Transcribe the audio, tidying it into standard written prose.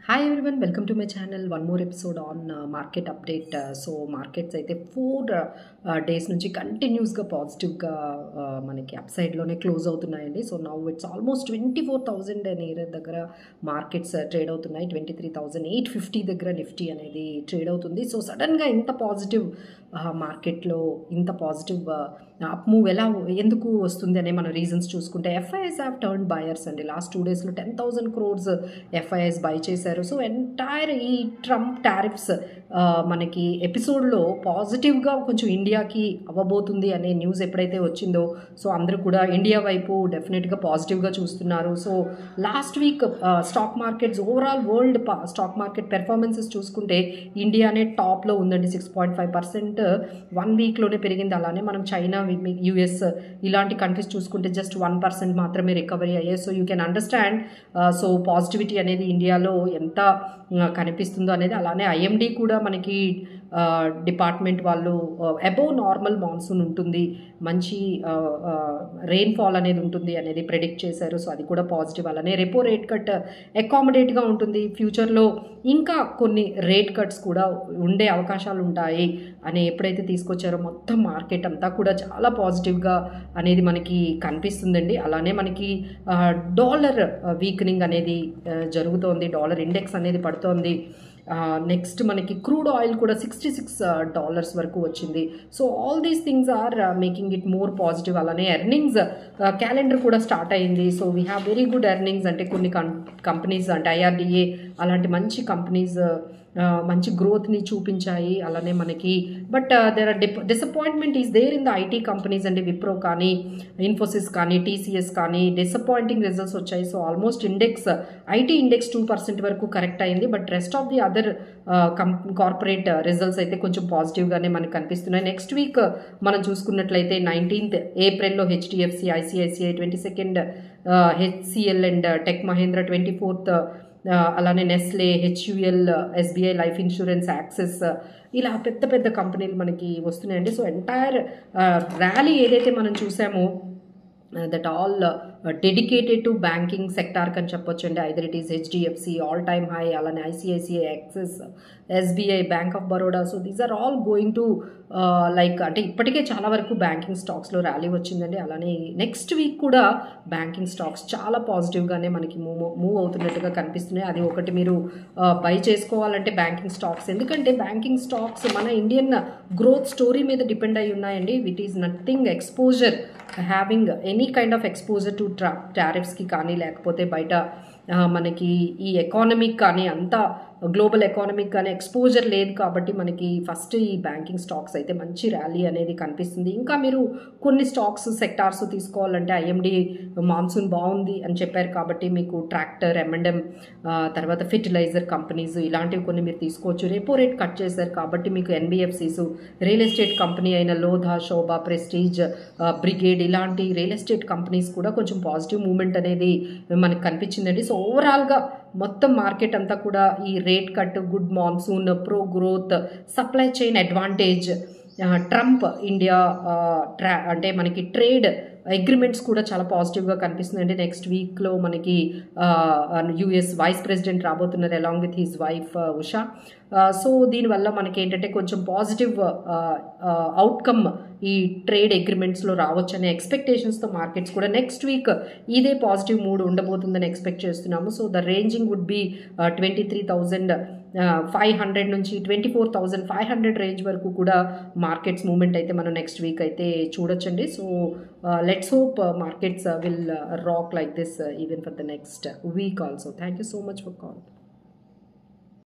Hi everyone, welcome to my channel. One more episode on market update. So markets అయితే 4 days నుంచి కంటిన్యూస్గా పాజిటివ్గా మనకి అప్ సైడ్లోనే క్లోజ్ అవుతున్నాయండి. So now it's almost 24,000 near దగ్గర మార్కెట్స్ ట్రేడ్ అవుతున్నాయి. 23,850 దగ్గర నిఫ్టీ అనేది ట్రేడ్ అవుతుంది. సో సడన్గా ఇంత పాజిటివ్ మార్కెట్లో ఇంత పాజిటివ్ అప్ మూవ్ ఎందుకు వస్తుంది అనే మన రీజన్స్ చూసుకుంటే ఎఫ్ఐఎస్ హ్యావ్ టర్న్ బయర్స్ అండి. లాస్ట్ 2 daysలో 10,000 crores ఎఫ్ఐఎస్ బై చేశారు. సో ఎంటైర్ ఈ ట్రంప్ టారిఫ్స్ మనకి ఎపిసోడ్లో పాజిటివ్గా కొంచెం ఇండియాకి అవ్వబోతుంది అనే న్యూస్ ఎప్పుడైతే వచ్చిందో సో అందరూ కూడా ఇండియా వైపు డెఫినెట్గా పాజిటివ్గా చూస్తున్నారు. So last week stock markets overall world stock market performances చూసుకుంటే ఇండియానే టాప్లో ఉందండి. 6.5% 1 వీక్లోనే పెరిగింది. అలానే మనం చైనా, యుఎస్ ఇలాంటి కంట్రీస్ చూసుకుంటే జస్ట్ 1% మాత్రమే రికవరీ అయ్యాయి. So you can understand so positivity అనేది ఇండియాలో ఎంత కనిపిస్తుందో అనేది. అలానే ఐఎండి కూడా మనకి డిపార్ట్మెంట్ వాళ్ళు అబోవ్ నార్మల్ మాన్సూన్ ఉంటుంది, మంచి రెయిన్ఫాల్ అనేది ఉంటుంది అనేది ప్రెడిక్ట్ చేశారు. సో అది కూడా పాజిటివ్. అలానే రెపో రేట్ కట్ అకామిడేట్గా ఉంటుంది. ఫ్యూచర్లో ఇంకా కొన్ని రేట్ కట్స్ కూడా ఉండే అవకాశాలు ఉంటాయి అని ఎప్పుడైతే తీసుకొచ్చారో మొత్తం మార్కెట్ అంతా కూడా చాలా పాజిటివ్గా అనేది మనకి కనిపిస్తుందండి. అలానే మనకి డాలర్ వీకనింగ్ అనేది జరుగుతోంది. డాలర్ ఇండెక్స్ అనేది పడుతోంది. నెక్స్ట్ మనకి క్రూడ్ ఆయిల్ కూడా $66 వరకు వచ్చింది. So all these things are making it more positive. అలానే ఎర్నింగ్స్ క్యాలెండర్ కూడా స్టార్ట్ అయింది. So we have very good earnings. అంటే కొన్ని కంపెనీస్ అంటే ఐఆర్డిఏ అలాంటి మంచి కంపెనీస్ మంచి గ్రోత్ని చూపించాయి. అలానే మనకి but there are disappointment is there in the IT companies అంటే విప్రో కానీ, ఇన్ఫోసిస్ కానీ, టీసీఎస్ కానీ డిసప్పాయింటింగ్ రిజల్ట్స్ వచ్చాయి. So almost index IT index 2% వరకు కరెక్ట్ అయింది. But rest of the other corporate results అయితే కొంచెం పాజిటివ్గానే మనకు కనిపిస్తున్నాయి. నెక్స్ట్ వీక్ మనం చూసుకున్నట్లయితే 19th ఏప్రిల్లో HDFC, ICICI, 22nd HCL and Tech Mahindra, 24th అలానే Nestle, HUL, SBI life insurance, Axis ఇలా పెద్ద పెద్ద కంపెనీలు మనకి వస్తున్నాయండి. సో ఎంటైర్ ర్యాలీ ఏదైతే మనం చూసామో that all dedicated to banking సెక్టార్కి అని చెప్పొచ్చు అండి. Either it is HDFC all time high, అలానే ICICI, Axis, SBI, bank of Baroda. So these are all going to like అంటే ఇప్పటికే చాలా వరకు బ్యాంకింగ్ స్టాక్స్లో ర్యాలీ వచ్చిందండి. అలానే నెక్స్ట్ వీక్ కూడా బ్యాంకింగ్ స్టాక్స్ చాలా పాజిటివ్గానే మనకి మూవ్ అవుతున్నట్టుగా కనిపిస్తున్నాయి. అది ఒకటి మీరు బై చేసుకోవాలంటే బ్యాంకింగ్ స్టాక్స్, ఎందుకంటే బ్యాంకింగ్ స్టాక్స్ మన ఇండియన్ గ్రోత్ స్టోరీ మీద డిపెండ్ అయి ఉన్నాయండి. It is nothing exposure having any kind of exposure to టారిఫ్స్కి కానీ లేకపోతే బయట మనకి ఈ ఎకానమీకి కానీ అంతా గ్లోబల్ ఎకానమీకి కానీ ఎక్స్పోజర్ లేదు కాబట్టి మనకి ఫస్ట్ ఈ బ్యాంకింగ్ స్టాక్స్ అయితే మంచి ర్యాలీ అనేది కనిపిస్తుంది. ఇంకా మీరు కొన్ని స్టాక్స్ సెక్టార్స్ తీసుకోవాలంటే ఐఎండి మాన్సూన్ బాగుంది అని చెప్పారు కాబట్టి మీకు ట్రాక్టర్, M&M, తర్వాత ఫెర్టిలైజర్ కంపెనీస్ ఇలాంటివి కొన్ని మీరు తీసుకోవచ్చు. రెపో రేట్ కట్ చేశారు కాబట్టి మీకు ఎన్బిఎఫ్సిస్, రియల్ ఎస్టేట్ కంపెనీ అయిన లోధా, శోభా, ప్రెస్టీజ్, బ్రిగేడ్ ఇలాంటి రియల్ ఎస్టేట్ కంపెనీస్ కూడా కొంచెం పాజిటివ్ మూమెంట్ అనేది మనకు కనిపించిందండి. సో ఓవరాల్గా మొత్తం మార్కెట్ అంతా కూడా ఈ rate cut, good monsoon, pro growth, supply chain advantage, Trump India అంటే మనకి ట్రేడ్ అగ్రిమెంట్స్ కూడా చాలా పాజిటివ్గా కనిపిస్తుందండి. నెక్స్ట్ వీక్లో మనకి యుఎస్ వైస్ ప్రెసిడెంట్ రాబోతున్నారు along with his wife Usha. So దీనివల్ల మనకి ఏంటంటే కొంచెం పాజిటివ్ అవుట్కమ్ ఈ ట్రేడ్ అగ్రిమెంట్స్లో రావచ్చు అనే ఎక్స్పెక్టేషన్స్తో మార్కెట్స్ కూడా నెక్స్ట్ వీక్ ఇదే పాజిటివ్ మూడ్ ఉండబోతుందని ఎక్స్పెక్ట్ చేస్తున్నాము. So the ranging would be 23,500 నుంచి 24,500 రేంజ్ వరకు కూడా మార్కెట్స్ మూమెంట్ అయితే మనం నెక్స్ట్ వీక్ అయితే చూడొచ్చండి. So let's hope markets will rock like this even for the next week also. Thank you so much for calling.